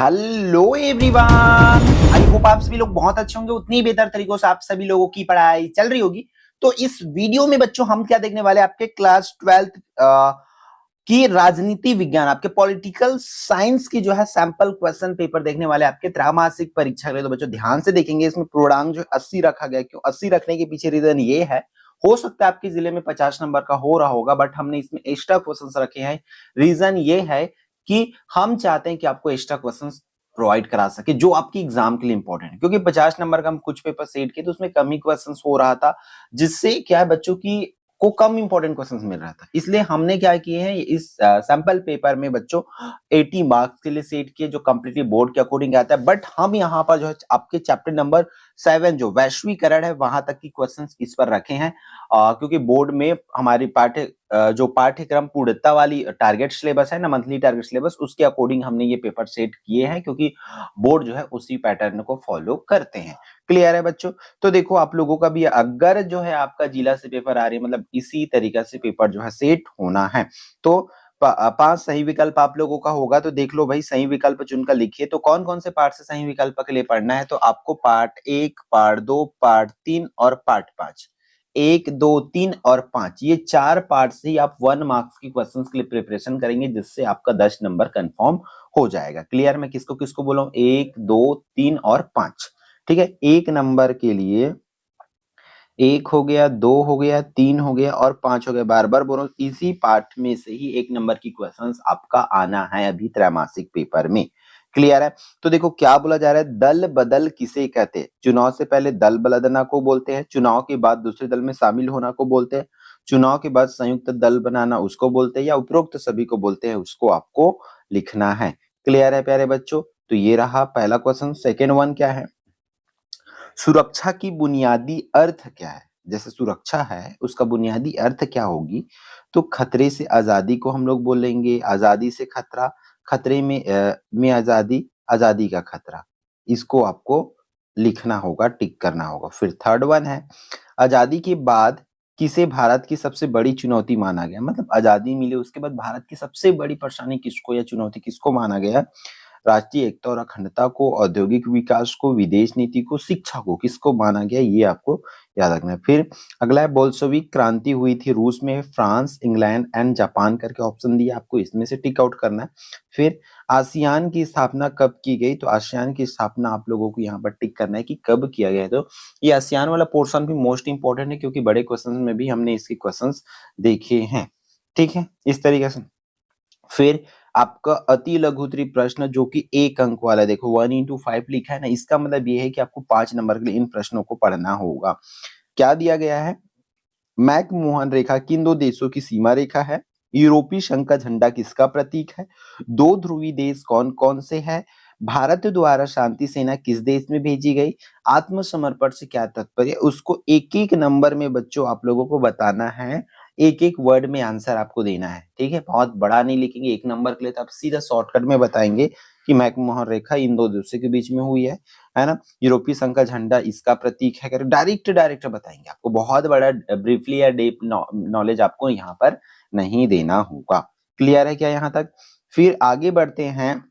Hello everyone, I hope आप सभी लोग बहुत अच्छे होंगे। उतनी बेहतर तरीकों से आप सभी लोगों की पढ़ाई चल रही होगी। तो इस वीडियो में बच्चों हम क्या देखने वाले हैं, आपके क्लास 12th की राजनीति विज्ञान, आपके पॉलिटिकल साइंस की जो है सैंपल क्वेश्चन पेपर देखने वाले हैं आपके त्रैमासिक परीक्षा के लिए। तो बच्चों ध्यान से देखेंगे, इसमें पूर्णांक जो 80 रखा गया। क्यों 80 रखने के पीछे रीजन ये है, हो सकता है आपके जिले में 50 नंबर का हो रहा होगा, बट हमने इसमें एक्स्ट्रा क्वेश्चन रखे हैं। रीजन ये है कि हम चाहते हैं कि आपको एक्स्ट्रा क्वेश्चंस प्रोवाइड करा सके जो आपकी एग्जाम के लिए इंपॉर्टेंट है। क्योंकि 50 नंबर का हम कुछ पेपर सेट किए तो उसमें कम ही क्वेश्चंस हो रहा था, जिससे क्या है बच्चों की को कम इंपॉर्टेंट क्वेश्चंस मिल रहा था। इसलिए हमने क्या किए हैं, इस सैंपल पेपर में बच्चों 80 मार्क्स के लिए सेट किए जो कंप्लीटली बोर्ड के अकॉर्डिंग आता है। बट हम यहाँ पर जो है आपके चैप्टर नंबर 7 जो वैश्वीकरण है वहां तक की क्वेश्चंस इस पर रखे हैं, क्योंकि बोर्ड में हमारी जो पाठ्यक्रम पूर्णता वाली टारगेट सिलेबस है ना, मंथली टारगेट सिलेबस, उसके अकॉर्डिंग हमने ये पेपर सेट किए हैं, क्योंकि बोर्ड जो है उसी पैटर्न को फॉलो करते हैं। क्लियर है बच्चों? तो देखो आप लोगों का भी अगर जो है आपका जिला से पेपर आ रही है, मतलब इसी तरीका से पेपर जो है सेट होना है, तो 5 सही विकल्प आप लोगों का होगा। तो देख लो भाई, सही विकल्प चुनकर लिखिए। तो कौन कौन से पार्ट से सही विकल्प के लिए पढ़ना है, तो आपको पार्ट 1, पार्ट 2, पार्ट 3 और पार्ट 5, 1, 2, 3 और 5, ये 4 पार्ट से ही आप 1 मार्क्स की क्वेश्चंस के लिए प्रिपरेशन करेंगे, जिससे आपका 10 नंबर कंफर्म हो जाएगा। क्लियर? मैं किसको किसको बोला हूं, 1, 2, 3 और 5। ठीक है, 1 नंबर के लिए 1 हो गया, 2 हो गया, 3 हो गया और 5 हो गया। बार बार बोलो, इसी पार्ट में से ही 1 नंबर की क्वेश्चंस आपका आना है अभी त्रैमासिक पेपर में। क्लियर है? तो देखो क्या बोला जा रहा है, दल बदल किसे कहते हैं? चुनाव से पहले दल बदलना को बोलते हैं, चुनाव के बाद दूसरे दल में शामिल होना को बोलते हैं, चुनाव के बाद संयुक्त दल बनाना उसको बोलते हैं, या उपरोक्त सभी को बोलते हैं, उसको आपको लिखना है। क्लियर है प्यारे बच्चों? तो ये रहा पहला क्वेश्चन। सेकेंड वन क्या है, सुरक्षा की बुनियादी अर्थ क्या है? जैसे सुरक्षा है, उसका बुनियादी अर्थ क्या होगी? तो खतरे से आजादी को हम लोग बोलेंगे, आजादी से खतरा, खतरे में आजादी, आजादी का खतरा। इसको आपको लिखना होगा, टिक करना होगा। फिर थर्ड वन है, आजादी के बाद किसे भारत की सबसे बड़ी चुनौती माना गया? मतलब आजादी मिले उसके बाद भारत की सबसे बड़ी परेशानी किसको या चुनौती किसको माना गया? राष्ट्रीय एकता और अखंडता को, औद्योगिक विकास को, विदेश नीति को, शिक्षा को, किसको माना गया? ये आपको याद रखना है। फिर अगला है, बोल्शेविक क्रांति हुई थी रूस में, फ्रांस, इंग्लैंड एंड जापान करके ऑप्शन दिया, आपको इसमें से टिक आउट करना है। फिर आसियान की स्थापना कब की गई? तो आसियान की स्थापना आप लोगों को यहाँ पर टिक करना है कि कब किया गया है। तो ये आसियान वाला पोर्शन भी मोस्ट इंपॉर्टेंट है, क्योंकि बड़े क्वेश्चन में भी हमने इसके क्वेश्चंस देखे हैं। ठीक है, इस तरीके से। फिर आपका अति लघुत्तरी प्रश्न जो कि 1 अंक वाला है, देखो 1 into 5 लिखा है ना, इसका मतलब ये है कि आपको 5 नंबर के लिए इन प्रश्नों को पढ़ना होगा। क्या दिया गया है, मैकमोहन रेखा किन 2 देशों की सीमा रेखा है? यूरोपीय संघ का झंडा किसका प्रतीक है? 2 ध्रुवीय देश कौन-कौन से हैं? भारत द्वारा शांति सेना किस देश में भेजी गई? आत्मसमर्पण से क्या तात्पर्य? उसको एक-एक नंबर में बच्चों आप लोगों को बताना है, एक-एक वर्ड में आंसर आपको देना है। ठीक है? बहुत बड़ा नहीं लिखेंगे 1 नंबर के लिए, तो आप सीधा शॉर्टकट में बताएंगे कि मैकमोहन रेखा इन 2 देशों के बीच में हुई है ना? यूरोपीय संघ का झंडा इसका प्रतीक है, कर डायरेक्ट बताएंगे। आपको बहुत बड़ा ब्रीफली या डीप नॉलेज आपको यहाँ पर नहीं देना होगा। क्लियर है क्या यहाँ तक? फिर आगे बढ़ते हैं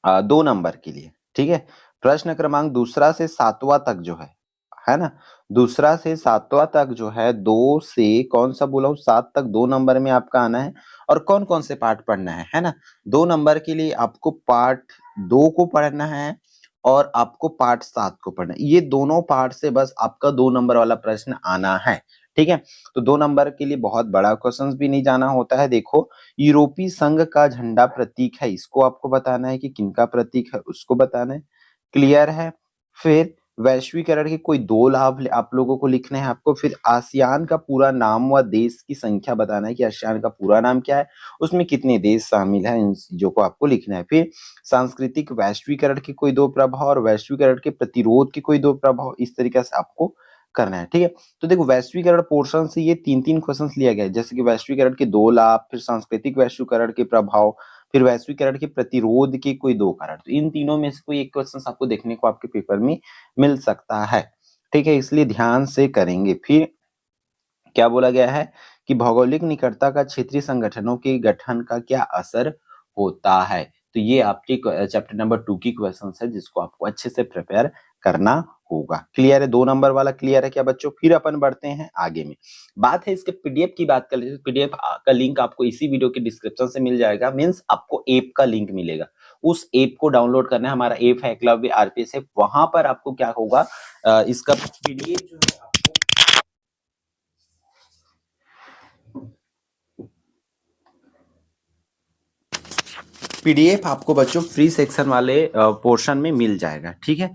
2 नंबर के लिए। ठीक है, प्रश्न क्रमांक दूसरा से 7वां तक जो है ना, दूसरा से 7वां तक जो है, 2 से कौन सा बोला हूँ, 7 तक 2 नंबर में आपका आना है। और कौन कौन से पार्ट पढ़ना है ना? 2 नंबर के लिए आपको पार्ट 2 को पढ़ना है और आपको पार्ट 7 को पढ़ना है। ये दोनों पार्ट से बस आपका 2 नंबर वाला प्रश्न आना है। ठीक है, तो 2 नंबर के लिए बहुत बड़ा क्वेश्चन भी नहीं जाना होता है। देखो, यूरोपीय संघ का झंडा प्रतीक है, इसको आपको बताना है कि किनका प्रतीक है, उसको बताना है। क्लियर है? फिर वैश्वीकरण के कोई 2 लाभ आप लोगों को लिखने हैं आपको। फिर आसियान का पूरा नाम व देश की संख्या बताना है कि आसियान का पूरा नाम क्या है, उसमें कितने देश शामिल हैं, इन चीजों को आपको लिखना है। फिर सांस्कृतिक वैश्वीकरण के कोई 2 प्रभाव और वैश्वीकरण के प्रतिरोध के कोई 2 प्रभाव, इस तरीके से आपको करना है। ठीक है, तो देखो वैश्वीकरण पोर्शन से ये 3-3 क्वेश्चंस लिया गया है, जैसे कि वैश्वीकरण के 2 लाभ, फिर सांस्कृतिक वैश्वीकरण के प्रभाव, फिर वैश्वीकरण के प्रतिरोध के कोई 2 कारण। तो इन तीनों में से कोई एक क्वेश्चन आपको देखने को आपके पेपर में मिल सकता है। ठीक है, इसलिए ध्यान से करेंगे। फिर क्या बोला गया है कि भौगोलिक निकटता का क्षेत्रीय संगठनों के गठन का क्या असर होता है? तो ये आपके चैप्टर नंबर 2 की क्वेश्चंस है जिसको आपको अच्छे से प्रिपेयर करना होगा। क्लियर है? 2 नंबर वाला क्लियर है क्या बच्चों? फिर अपन बढ़ते हैं आगे में। बात है इसके पीडीएफ की, बात कर लेते हैं। पीडीएफ का लिंक आपको इसी वीडियो के डिस्क्रिप्शन से मिल जाएगा, मींस आपको ऐप का लिंक मिलेगा। उस ऐप को डाउनलोड करना है। हमारा ऐप है एकलव्य आरपीएस ऐप। वहां पर आपको क्या होगा, इसका पीडीएफ जो है आपको पीडीएफ आपको बच्चों फ्री सेक्शन वाले पोर्शन में मिल जाएगा। ठीक है,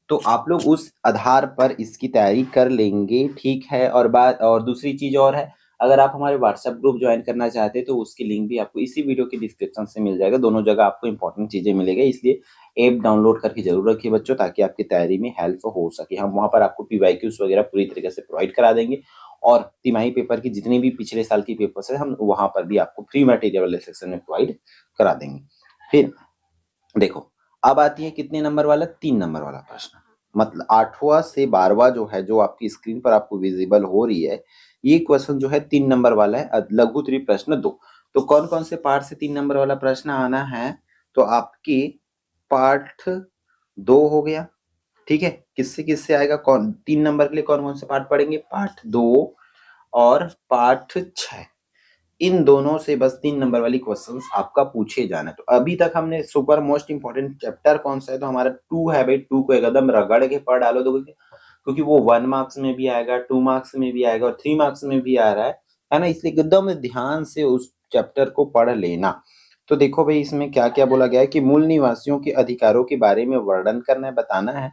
तो आप लोग उस आधार पर इसकी तैयारी कर लेंगे। ठीक है, और बात और दूसरी चीज और है, अगर आप हमारे व्हाट्सएप ग्रुप ज्वाइन करना चाहते हैं तो उसकी लिंक भी आपको इसी वीडियो के डिस्क्रिप्शन से मिल जाएगा। दोनों जगह आपको इंपॉर्टेंट चीजें मिलेगी, इसलिए ऐप डाउनलोड करके जरूर रखिए बच्चों, ताकि आपकी तैयारी में हेल्प हो सके। हम वहां पर आपको पीवाईक्यूज वगैरह पूरी तरीके से प्रोवाइड करा देंगे, और तिमाही पेपर की जितनी भी पिछले साल की पेपर्स है हम वहां पर भी आपको फ्री मटेरियल वाले सेक्शन में प्रोवाइड करा देंगे। फिर देखो, अब आती है कितने नंबर वाला, 3 नंबर वाला प्रश्न। मतलब 8वां से 12वां जो है, जो आपकी स्क्रीन पर आपको विजिबल हो रही है, ये क्वेश्चन जो है 3 नंबर वाला है, लघु त्रि प्रश्न 2। तो कौन कौन से पार्ट से 3 नंबर वाला प्रश्न आना है, तो आपकी पार्ट 2 हो गया। ठीक है, किससे किससे आएगा, कौन 3 नंबर के लिए कौन कौन से पार्ट पढ़ेंगे, पार्ट 2 और पार्ट 6। इन दोनों से बस 3 नंबर वाली क्वेश्चंस आपका पूछे जाना। तो अभी तक हमने सुपर मोस्ट इंपॉर्टेंट चैप्टर कौन सा है, तो हमारा 2 है भाई। 2 को एकदम रगड़ के पढ़ डालो, क्योंकि वो 1 मार्क्स में भी आएगा, 2 मार्क्स में भी आएगा और 3 मार्क्स में भी आ रहा है ना। इसलिए एकदम ध्यान से उस चैप्टर को पढ़ लेना। तो देखो भाई, इसमें क्या क्या बोला गया है कि मूल निवासियों के अधिकारों के बारे में वर्णन करना है, बताना है।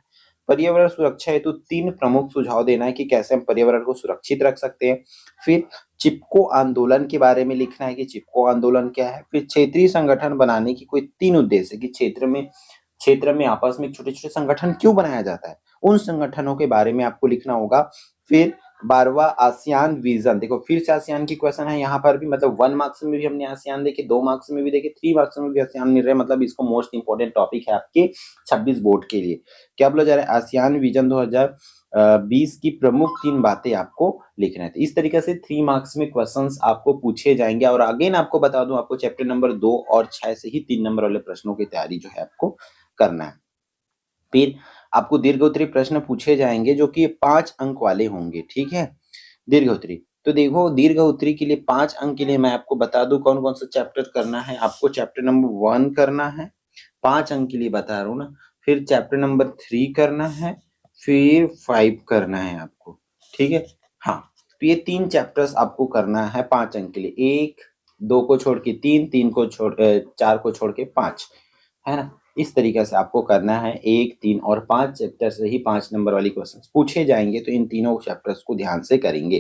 पर्यावरण सुरक्षा हेतु 3 प्रमुख सुझाव देना है कि कैसे हम पर्यावरण को सुरक्षित रख सकते हैं। फिर चिपको आंदोलन के बारे में लिखना है कि चिपको आंदोलन क्या है। फिर क्षेत्रीय संगठन बनाने की कोई 3 उद्देश्य, कि क्षेत्र में आपस में छोटे छोटे संगठन क्यों बनाया जाता है, उन संगठनों के बारे में आपको लिखना होगा। फिर 12वां आसियान विजन। देखो, फिर से आसियान की क्वेश्चन है यहाँ पर भी, मतलब 1 मार्क्स में भी हमने आसियान देखे, 2 मार्क्स में भी देखे, 3 मार्क्स में भी आसियान मिल रहे हैं। मतलब इसको मोस्ट इंपोर्टेंट टॉपिक है आपके 26 बोर्ड के लिए। क्या बोला जा रहा है, आसियान विजन 2020 की प्रमुख 3 बातें आपको लिखना है। इस तरीके से 3 मार्क्स में क्वेश्चंस आपको पूछे जाएंगे। और अगेन आपको बता दूं, आपको चैप्टर नंबर 2 और 6 से ही 3 नंबर वाले प्रश्नों की तैयारी जो है आपको करना है। फिर आपको दीर्घोत्तरी प्रश्न पूछे जाएंगे जो कि 5 अंक वाले होंगे। ठीक है, दीर्घोत्तरी। तो देखो, दीर्घोत्तरी के लिए 5 अंक के लिए मैं आपको बता दूं कौन कौन सा चैप्टर करना है। आपको चैप्टर नंबर 1 करना है, 5 अंक के लिए बता रहा हूं ना। फिर चैप्टर नंबर 3 करना है, फिर 5 करना है आपको। ठीक है, हाँ। तो ये 3 चैप्टर्स आपको करना है 5 अंक के लिए। 1, 2 को छोड़ के 3, 4 को छोड़ के 5, है ना। इस तरीके से आपको करना है। 1, 3 और 5 चैप्टर से ही 5 नंबर वाली क्वेश्चन पूछे जाएंगे। तो इन तीनों चैप्टर्स को ध्यान से करेंगे।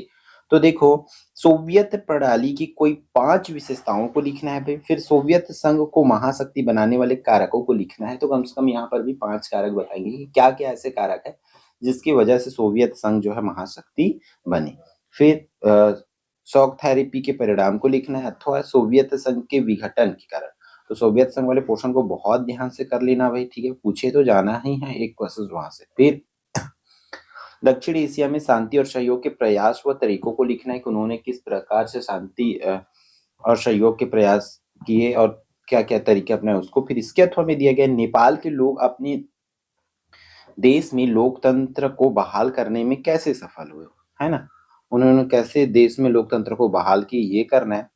तो देखो, सोवियत प्रणाली की कोई 5 विशेषताओं को लिखना है भाई। फिर सोवियत संघ को महाशक्ति बनाने वाले कारकों को लिखना है। तो कम से कम यहाँ पर भी 5 कारक बताएंगे कि क्या क्या ऐसे कारक है जिसकी वजह से सोवियत संघ जो है महाशक्ति बने। फिर शॉक थेरेपी के परिणाम को लिखना है, अथवा सोवियत संघ के विघटन के कारण। तो सोवियत संघ वाले पोर्शन को बहुत ध्यान से कर लेना भाई। ठीक है, पूछे तो जाना ही है एक क्वेश्चन वहां से। फिर दक्षिण एशिया में शांति और सहयोग के प्रयास व तरीकों को लिखना है कि उन्होंने किस प्रकार से शांति और सहयोग के प्रयास किए और क्या क्या तरीके अपनाए उसको। फिर इसके अथवा में दिया गया नेपाल के लोग अपने देश में लोकतंत्र को बहाल करने में कैसे सफल हुए, है ना। उन्होंने कैसे देश में लोकतंत्र को बहाल की, ये करना है।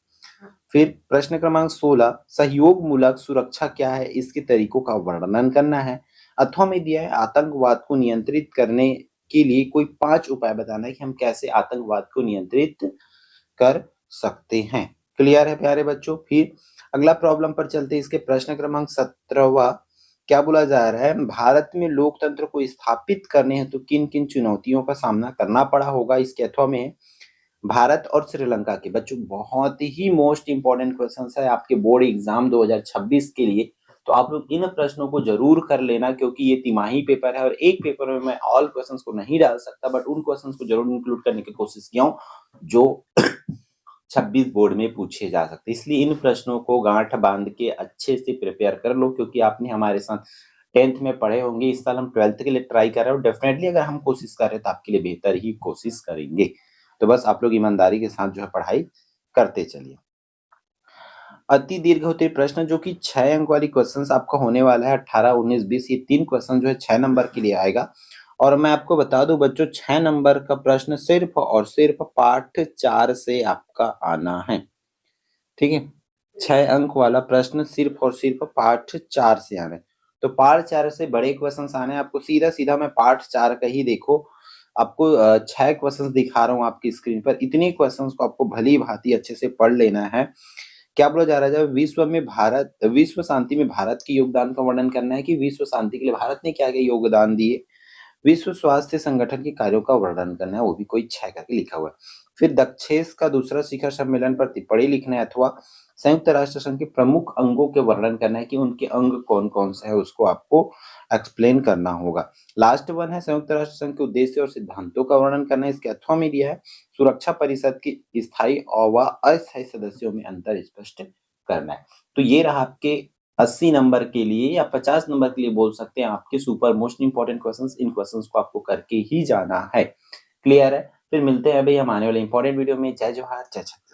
फिर प्रश्न क्रमांक 16, सहयोग मूलक सुरक्षा क्या है, इसके तरीकों का वर्णन करना है। अथवा में दिया है आतंकवाद को नियंत्रित करने के लिए कोई 5 उपाय बताना है कि हम कैसे आतंकवाद को नियंत्रित कर सकते हैं। क्लियर है प्यारे बच्चों। फिर अगला प्रॉब्लम पर चलते हैं। इसके प्रश्न क्रमांक 17वां क्या बोला जा रहा है, भारत में लोकतंत्र को स्थापित करने हेतु तो किन किन चुनौतियों का सामना करना पड़ा होगा। इसके अथवा में भारत और श्रीलंका के बच्चों बहुत ही मोस्ट इंपॉर्टेंट क्वेश्चन है आपके बोर्ड एग्जाम 2026 के लिए। तो आप लोग इन प्रश्नों को जरूर कर लेना, क्योंकि ये तिमाही पेपर है और एक पेपर में मैं ऑल क्वेश्चंस को नहीं डाल सकता, बट उन क्वेश्चंस को जरूर इंक्लूड करने की कोशिश किया हूं जो 26 बोर्ड में पूछे जा सकते। इसलिए इन प्रश्नों को गांठ बांध के अच्छे से प्रिपेयर कर लो, क्योंकि आपने हमारे साथ 10th में पढ़े होंगे। इस साल हम 12th के लिए ट्राई कर रहे हो। डेफिनेटली अगर हम कोशिश कर रहे हैं तो आपके लिए बेहतर ही कोशिश करेंगे। तो बस आप लोग ईमानदारी के साथ जो है पढ़ाई करते चलिए। अति दीर्घ उत्तरीय प्रश्न जो कि 6 अंक वाली क्वेश्चंस आपका होने वाला है 18, 19, 20 ये 3 क्वेश्चन जो है 6 नंबर के लिए आएगा। और मैं आपको बता दूं बच्चों 6 नंबर का प्रश्न सिर्फ और सिर्फ पाठ 4 से आपका आना है। ठीक है, 6 अंक वाला प्रश्न सिर्फ और सिर्फ पाठ 4 से आना है। तो पाठ 4 से बड़े क्वेश्चंस आने हैं, आपको सीधा-सीधा मैं पाठ 4 का ही देखो, आपको 6 क्वेश्चंस दिखा रहा हूँ आपकी स्क्रीन पर। इतने क्वेश्चंस को आपको भली-भांति अच्छे से पढ़ लेना है। क्या बोला जा रहा है, जब विश्व शांति में भारत के योगदान का वर्णन करना है कि विश्व शांति के लिए भारत ने क्या-क्या योगदान दिए। विश्व स्वास्थ्य संगठन के कार्यों का वर्णन करना है, वो भी कोई 6 करके लिखा हुआ है। फिर दक्षेस का दूसरा शिखर सम्मेलन पर टिप्पणी लिखना है अथवा संयुक्त राष्ट्र संघ के प्रमुख अंगों के वर्णन करना है कि उनके अंग कौन-कौन से हैं, उसको आपको एक्सप्लेन करना होगा। लास्ट वन है संयुक्त राष्ट्र संघ के उद्देश्य और सिद्धांतों का वर्णन करना है, इसके अथवा में दिया है सुरक्षा परिषद की स्थायी व अस्थायी सदस्यों में अंतर स्पष्ट करना है। तो ये रहा आपके 80 नंबर के लिए या 50 नंबर के लिए बोल सकते हैं आपके सुपर मोस्ट इंपॉर्टेंट क्वेश्चंस। इन क्वेश्चंस को आपको करके ही जाना है। क्लियर है? फिर मिलते हैं भाई हम आने वाले इंपॉर्टेंट वीडियो में। जय जवाहर, जय छत्तीसगढ़।